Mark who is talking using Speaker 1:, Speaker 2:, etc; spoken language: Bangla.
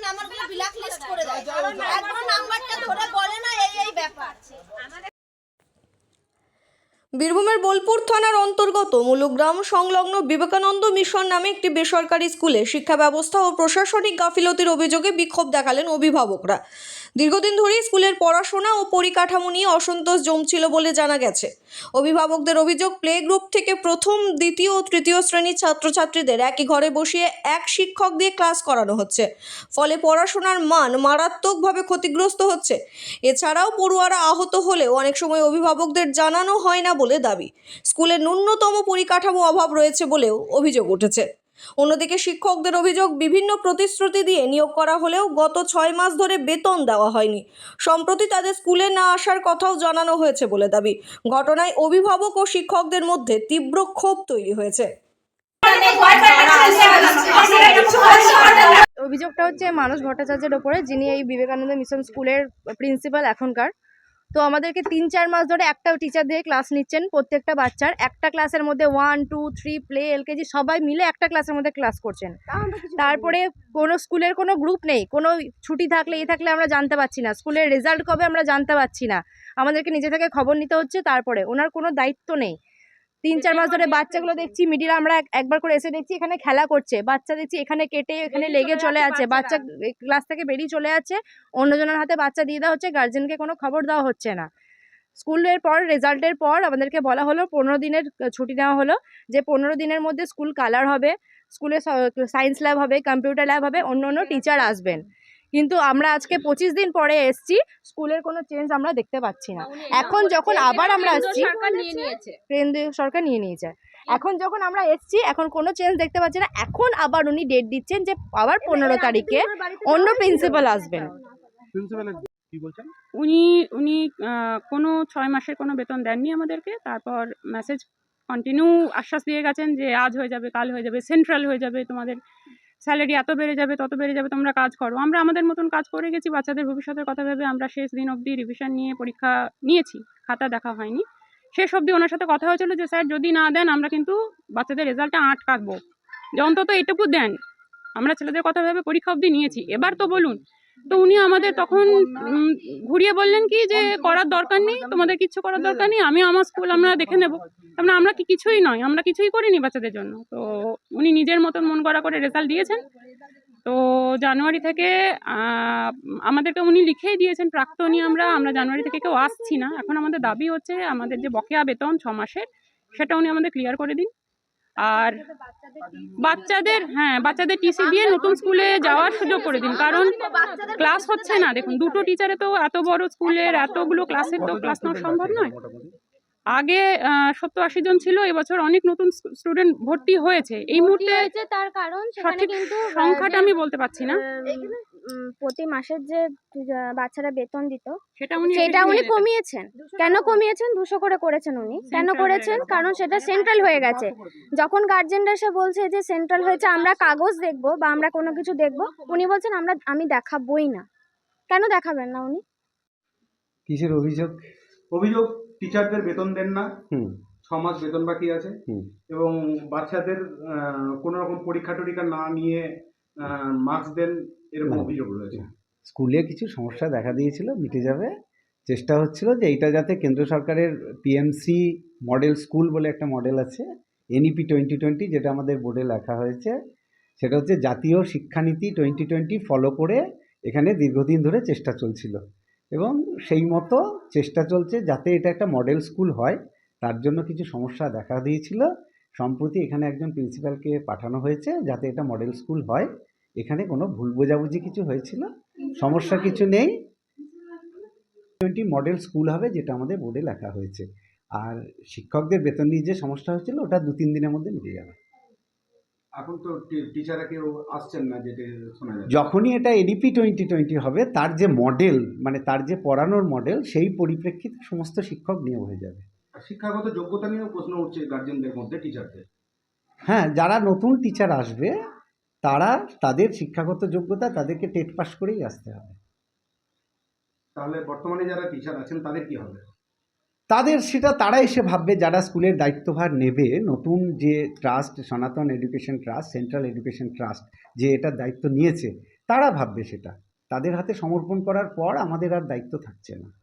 Speaker 1: নাম্বারগুলো ব্ল্যাক লিস্ট করে দেয়, একবার নাম্বারটা ধরে বলে না এই ব্যাপার।
Speaker 2: বীরভূমের বোলপুর থানার অন্তর্গত মূলগ্রাম সংলগ্ন বিবেকানন্দ মিশন নামে একটি বেসরকারি স্কুলে শিক্ষা ব্যবস্থা ও প্রশাসনিক গাফিলতির অভিযোগে বিক্ষোভ দেখালেন অভিভাবকরা। দীর্ঘদিন ধরেই স্কুলের পড়াশোনা ও পরিকাঠামো নিয়ে অসন্তোষ জমছিল বলে জানা গেছে। অভিভাবকদের অভিযোগ, প্লে গ্রুপ থেকে প্রথম, দ্বিতীয় ও তৃতীয় শ্রেণীর ছাত্রছাত্রীদের একই ঘরে বসিয়ে এক শিক্ষক দিয়ে ক্লাস করানো হচ্ছে, ফলে পড়াশোনার মান মারাত্মকভাবে ক্ষতিগ্রস্ত হচ্ছে। এছাড়াও পড়ুয়ারা আহত হলেও অনেক সময় অভিভাবকদের জানানো হয় না বলে দাবি। স্কুলে ন্যূনতম পরিকাঠামো অভাব রয়েছে বলেও অভিযোগ উঠেছে। অন্যদিকে শিক্ষকদের অভিযোগ, বিভিন্ন প্রতিশ্রুতি দিয়ে নিয়োগ করা হলেও গত 6 মাস ধরে বেতন দেওয়া হয়নি। সম্প্রতি তাদের স্কুলে না আসার কথাও জানানো হয়েছে বলে দাবি। ঘটনায় অভিভাবক ও শিক্ষকদের মধ্যে তীব্র ক্ষোভ তৈরি হয়েছে।
Speaker 3: অভিযোগটা হচ্ছে মানস ভট্টাচার্যের ওপরে, যিনি এই বিবেকানন্দ মিশন স্কুলের প্রিন্সিপাল এখনকার। তো আমাদেরকে 3-4 মাস ধরে একটা টিচার দিয়ে ক্লাস নিচ্ছেন প্রত্যেকটা বাচ্চার। একটা ক্লাসের মধ্যে 1, 2, 3 প্লে, এলকেজি সবাই মিলে একটা ক্লাসের মধ্যে ক্লাস করছেন। তারপরে কোনো স্কুলের কোনো গ্রুপ নেই, কোনো ছুটি থাকলে থাকলে আমরা জানতে পারছি না, স্কুলের রেজাল্ট কবে আমরা জানতে পারছি না, আমাদেরকে নিজে থেকে খবর নিতে হচ্ছে। তারপরে ওনার কোনো দায়িত্ব নেই। 3-4 মাস ধরে বাচ্চাগুলো দেখছি মিডিল, আমরা একবার করে এসে দেখছি এখানে খেলা করছে, বাচ্চা দেখছি এখানে কেটে এখানে লেগে চলে আছে, বাচ্চা ক্লাস থেকে বেরিয়ে চলে আছে, অন্যজনের হাতে বাচ্চা দিয়ে দেওয়া হচ্ছে, গার্জেনকে কোনো খবর দেওয়া হচ্ছে না। স্কুলের পর রেজাল্টের পর আমাদেরকে বলা হলো 15 দিনের ছুটি নেওয়া হলো, যে 15 দিনের মধ্যে স্কুল কালার হবে, স্কুলে সায়েন্স ল্যাব হবে, কম্পিউটার ল্যাব হবে, অন্য টিচার আসবেন। কিন্তু আমরা আজকে 25 দিন পরে এসছি, স্কুলের কোনো চেঞ্জ আমরা দেখতে পাচ্ছি না। এখন যখন আবার আমরা আসছি, কেন্দ্রীয় সরকার নিয়ে নিয়েছে, এখন যখন আমরা এসছি এখন কোনো চেঞ্জ দেখতে পাচ্ছি না। এখন আবার উনি ডেট দিচ্ছেন যে আবার 15 তারিখে অন্য প্রিন্সিপাল আসবেন।
Speaker 4: উনি কোনো 6 মাসের কোনো বেতন দেননি আমাদেরকে। তারপর মেসেজ কন্টিনিউ আশ্বাস দিয়ে গেছেন যে আজ হয়ে যাবে, কাল হয়ে যাবে, সেন্ট্রাল হয়ে যাবে, তোমাদের স্যালারি এত বেড়ে যাবে, তত বেড়ে যাবে, তোমরা কাজ করো। আমরা আমাদের মতন কাজ করে গেছি, বাচ্চাদের ভবিষ্যতের কথা ভেবে আমরা শেষ দিন অবধি রিভিশন নিয়ে পরীক্ষা নিয়েছি, খাতা দেখা হয়নি। শেষ অবধি ওনার সাথে কথা হয়েছিল যে স্যার যদি না দেন আমরা কিন্তু বাচ্চাদের রেজাল্টটা আটকাবো, যে অন্তত এটুকু দেন। আমরা ছেলেদের কথা ভেবে পরীক্ষা অবধি নিয়েছি, এবার তো বলুন। তো উনি আমাদের তখন ঘুরিয়ে বললেন কি যে করার দরকার নেই, তোমাদের কিচ্ছু করার দরকার নেই, আমি আমার স্কুল আমরা দেখে নেব। তারপরে আমরা কি কিছুই নয়, আমরা কিছুই করিনি বাচ্চাদের জন্য। তো উনি নিজের মতন মন করা করে রেজাল্ট দিয়েছেন। তো জানুয়ারি থেকে আমাদেরকে উনি লিখেই দিয়েছেন প্রাক্তনী, আমরা জানুয়ারি থেকে কেউ আসছি না। এখন আমাদের দাবি হচ্ছে আমাদের যে বকেয়া বেতন 6 মাসের, সেটা উনি আমাদের ক্লিয়ার করে দিন। আর বাচ্চাদের টিসি দিয়ে নতুন স্কুলে যাওয়ার সুযোগ করে দিন, কারণ ক্লাস হচ্ছে না। দেখুন, দুটো টিচারে তো এত বড় স্কুলের এতগুলো ক্লাসের তো ক্লাস নেওয়া সম্ভব নয়। আগে 70-80 জন ছিল, এবছর অনেক নতুন স্টুডেন্ট ভর্তি হয়েছে। এই মুহূর্তে
Speaker 5: তার কারণ
Speaker 4: সঠিক সংখ্যাটা আমি বলতে পারছি না।
Speaker 5: প্রতি মাসের যে বাচ্চারা বেতন দিত
Speaker 4: সেটা
Speaker 5: উনি কমিয়েছেন। কেন কমিয়েছেন? 200 করে করেছেন উনি। কেন করেছেন? কারণ সেটা সেন্ট্রাল হয়ে গেছে। যখন গার্জেনরা এসে বলছে যে সেন্ট্রাল হয়েছে, আমরা কাগজ দেখবো বা আমরা কোনো কিছু দেখবো, উনি বলছেন আমি দেখাবই না। কেন দেখাবেন না উনি?
Speaker 6: কিসের অভিযোগ?
Speaker 7: টিচারদের বেতন দেন না, 6 মাস বেতন বাকি আছে, এবং বাচ্চাদের কোনো রকম পরীক্ষা টরীক্ষা না নিয়ে মার্কস দেন, এরকম অভিযোগ রয়েছে।
Speaker 6: স্কুলে কিছু সমস্যা দেখা দিয়েছিল, মিটে যাবে। চেষ্টা হচ্ছিল যে এইটা যাতে কেন্দ্র সরকারের পিএমসি মডেল স্কুল বলে একটা মডেল আছে, এনইপি 2020, যেটা আমাদের বোর্ডে লেখা হয়েছে, সেটা হচ্ছে জাতীয় শিক্ষানীতি 2020 ফলো করে এখানে দীর্ঘদিন ধরে চেষ্টা চলছিল, এবং সেই মতো চেষ্টা চলছে যাতে এটা একটা মডেল স্কুল হয়। তার জন্য কিছু সমস্যা দেখা দিয়েছিল। সম্প্রতি এখানে একজন প্রিন্সিপালকে পাঠানো হয়েছে যাতে এটা মডেল স্কুল হয়। এখানে কোনো ভুল বোঝাবুঝি কিছু হয়েছিল, সমস্যা কিছু নেই। 20 মডেল স্কুল হবে, যেটা আমাদের বোর্ডে লেখা হয়েছে। আর শিক্ষকদের বেতন নিয়ে যে সমস্যা হচ্ছিল, ওটা 2-3 দিনের মধ্যে মিটে যাবে।
Speaker 7: এখন তো টিচাররা কেউ আসছেন না, যেটা শোনা যায়।
Speaker 6: যখনই এটা এনইপি 2020 হবে, তার যে মডেল, মানে তার যে পড়ানোর মডেল, সেই পরিপ্রেক্ষিতে সমস্ত শিক্ষক নিয়োগ হয়ে যাবে।
Speaker 7: শিক্ষাগত যোগ্যতা নিয়েও প্রশ্ন উঠছে গার্জেনদের মধ্যে, টিচারদের।
Speaker 6: হ্যাঁ, যারা নতুন টিচার আসবে তাদের শিক্ষাগত যোগ্যতা, তাদেরকে টেট পাস করেই আসতে হবে।
Speaker 7: তাহলে বর্তমানে যারা টিচার আছেন তাদের কি হবে?
Speaker 6: তারা এসে ভাববে, যারা স্কুলের দায়িত্বভার নেবে, নতুন যে ট্রাস্ট, সনাতন education trust, central education trust যে এটার দায়িত্ব নিয়েছে, তারা ভাববে সেটা, তাদের হাতে সমর্পণ করার পর আমাদের আর দায়িত্ব থাকছে না।